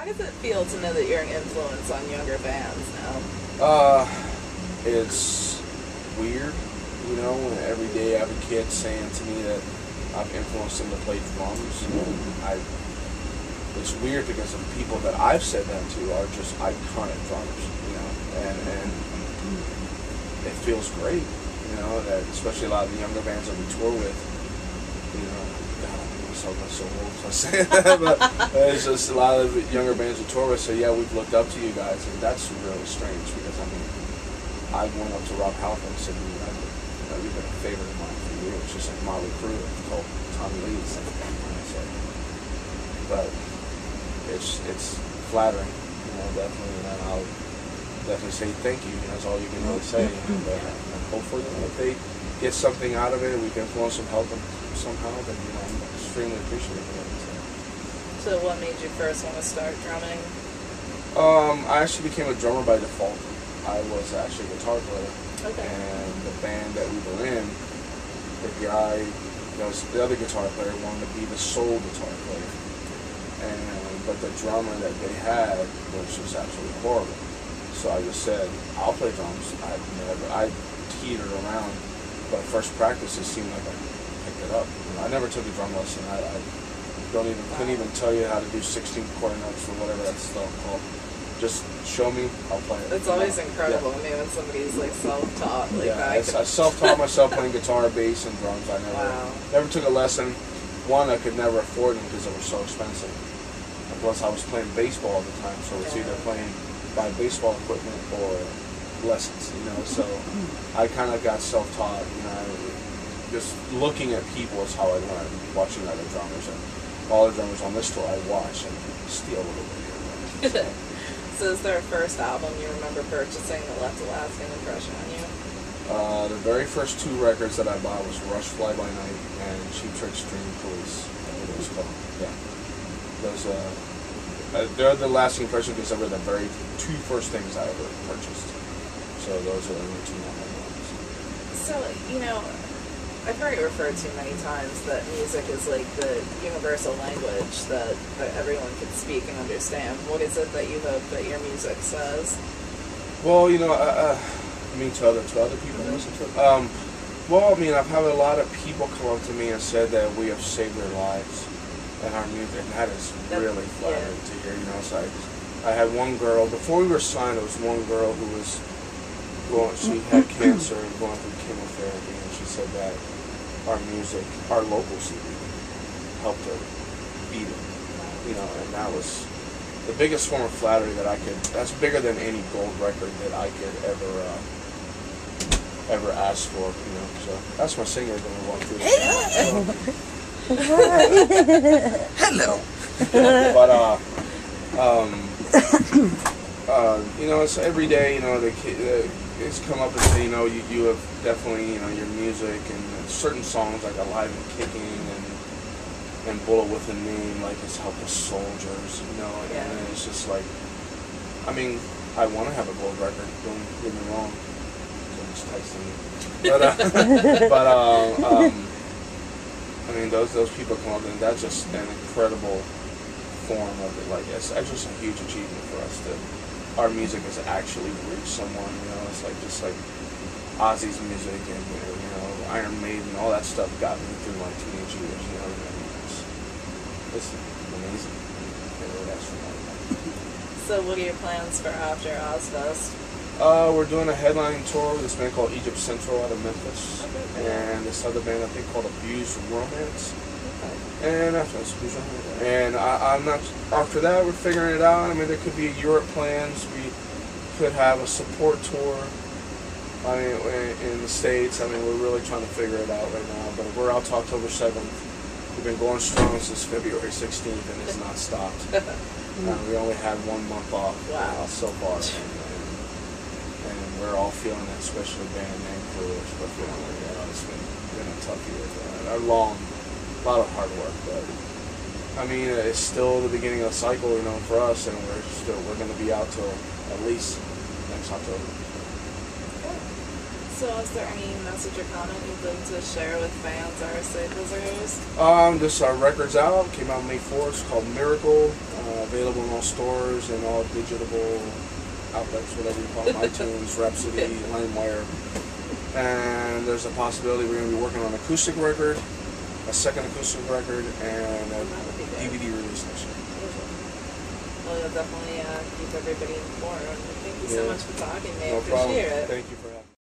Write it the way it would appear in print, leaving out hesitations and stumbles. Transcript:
How does it feel to know that you're an influence on younger bands now? It's weird, you know, when every day I have a kid saying to me that I've influenced him to play drums. It's weird because the people that I've said that to are just iconic drummers, you know, and it feels great, you know, that especially a lot of the younger bands that we tour with, you know, God, I think myself I'm so old if I say that, but it's just a lot of the younger bands we tour with say, yeah, we've looked up to you guys, and that's really strange because, I mean, I went up to Rob Halford and said, you've been a favorite of mine for years, just like Motley Crue told Tommy Lee the same thing. But it's flattering, you know, definitely, and I'll definitely say thank you, that's all you can really say, but hopefully, if they get something out of it, we can influence them, help them somehow, then, you know, I'm extremely appreciative of it. So what made you first want to start drumming? I actually became a drummer by default. I was actually a guitar player, and the band that we were in, the guy that was the other guitar player wanted to be the sole guitar player, but the drummer that they had was just absolutely horrible. So I just said, I'll play drums. I teetered around, but first practice it seemed like I picked it up. I never took a drum lesson. I couldn't even tell you how to do 16th quarter notes or whatever that's called. Just show me, I'll play it. It's always incredible to me when somebody's like self-taught like that. I self-taught myself playing guitar, bass, and drums. I never took a lesson. One, I could never afford them because they were so expensive. And plus, I was playing baseball all the time, so it's either playing by baseball equipment or lessons, you know. So I kind of got self-taught. You know, just looking at people is how I learned. Watching other drummers, and all the drummers on this tour, I watch and steal a little bit here. So is there a first album you remember purchasing that left a lasting impression on you? The very first two records that I bought was Rush Fly By Night and Cheap Trick's Dream Police. I think it was called. Yeah. Those, they're the lasting impression because they were the very two first things I ever purchased. So those are the only two number ones. So, you know, I've heard it referred to many times that music is like the universal language that everyone can speak and understand. What is it that you hope that your music says? Well, you know, I mean to other people listen to it. Well, I mean, I've had a lot of people come up to me and said that we have saved their lives and our music, and that is really flattering to hear. You know, so I had one girl before we were signed. There was one girl who was she had cancer and going through chemotherapy, and she said that our music, our local CD, helped her beat it, you know, and that was the biggest form of flattery that I could, that's bigger than any gold record that I could ever ask for, you know, so that's my singer going to walk through the Hello! But, you know, it's every day, you know, it's come up and say, you know, you have definitely, you know, your music and certain songs like Alive and Kicking and Bullet with a Name, like it's helped the soldiers, you know, and it's just like, I mean, I want to have a gold record, don't get me wrong, someone's texting me, but I mean, those people come up and that's just an incredible form of it, like it's just a huge achievement for us to, our music has actually reached someone, you know, it's like just like Ozzy's music and, you know, Iron Maiden, all that stuff got me through my teenage years, you know, and it's amazing. So what are your plans for after Ozfest? We're doing a headlining tour with this band called Egypt Central out of Memphis, and this other band I think called Abused Romance. And after I'm not. After that, we're figuring it out. I mean, there could be Europe plans. We could have a support tour. I mean, in the States. I mean, we're really trying to figure it out right now. But we're out to October 7th. We've been going strong since February 16th, and it's not stopped. We only had 1 month off so far, and we're all feeling it, especially band and crew. We're feeling it. You know, it's been a tough year. A lot of hard work, but I mean, it's still the beginning of the cycle, you know, for us, and we're going to be out till at least next October. So, is there any message or comment you'd like to share with fans or say visitors? Just our record's out. Came out May 4th. It's called Miracle. available in all stores and all digital outlets, whatever you call them, iTunes, Rhapsody, LimeWire. And there's a possibility we're going to be working on an acoustic record, a second acoustic record, and a DVD release next year. Well, you'll definitely keep everybody informed. Thank you so much for talking, man. No Appreciate problem. it. Thank you for having me.